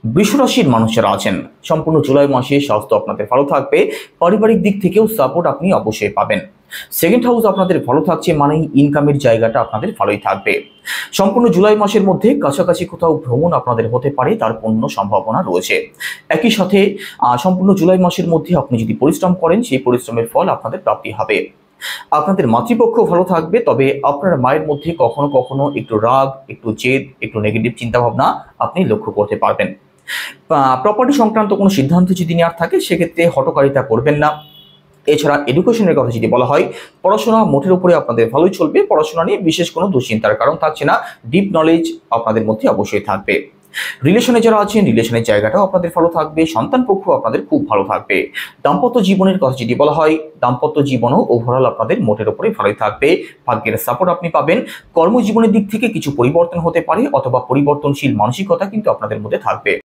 বৃষরাশির মানুষেরা আছেন, সম্পূর্ণ জুলাই মাসে স্বাস্থ্য আপনাদের ভালো থাকবে। পারিবারিক দিক থেকেও সাপোর্ট আপনি অবশ্যই পাবেন। সেকেন্ড হাউস আপনাদের ভালো থাকছে, মানে ইনকামের জায়গাটা আপনাদের ভালোই থাকবে। সম্পূর্ণ জুলাই মাসের মধ্যে কাছাকাছি কোথাও ভ্রমণ আপনাদের হতে পারে, তার পূর্ণ সম্ভাবনা রয়েছে। একই সাথে সম্পূর্ণ জুলাই মাসের মধ্যে আপনি যদি পরিশ্রম করেন, সেই পরিশ্রমের ফল আপনাদের প্রাপ্তি হবে। আপনাদের মাতৃপক্ষ ভালো থাকবে, তবে আপনার মায়ের মধ্যে কখনো কখনো একটু রাগ, একটু জেদ, একটু নেগেটিভ চিন্তাভাবনা আপনি লক্ষ্য করতে পারবেন। প্রপার্টি সংক্রান্ত কোনো সিদ্ধান্ত যদি নেওয়ার থাকে, সেক্ষেত্রে হঠকারিতা করবেন না। এছাড়া এডুকেশনের কথা যদি বলা হয়, পড়াশোনা মোটের উপরে আপনাদের ভালোই চলবে। পড়াশোনা নিয়ে বিশেষ কোনো দুশ্চিন্তার কারণ থাকছে না। ডিপ নলেজ আপনাদের মধ্যে অবশ্যই থাকবে। রিলেশনে যারা আছেন, রিলেশনের জায়গাটাও আপনাদের ভালো থাকবে। সন্তান পক্ষ আপনাদের খুব ভালো থাকবে। দাম্পত্য জীবনের কথা যদি বলা হয়, দাম্পত্য জীবনও ওভারঅল আপনাদের মোটের উপরে ভালোই থাকবে। ভাগ্যের সাপোর্ট আপনি পাবেন। কর্মজীবনের দিক থেকে কিছু পরিবর্তন হতে পারে, অথবা পরিবর্তনশীল মানসিকতা কিন্তু আপনাদের মধ্যে থাকবে।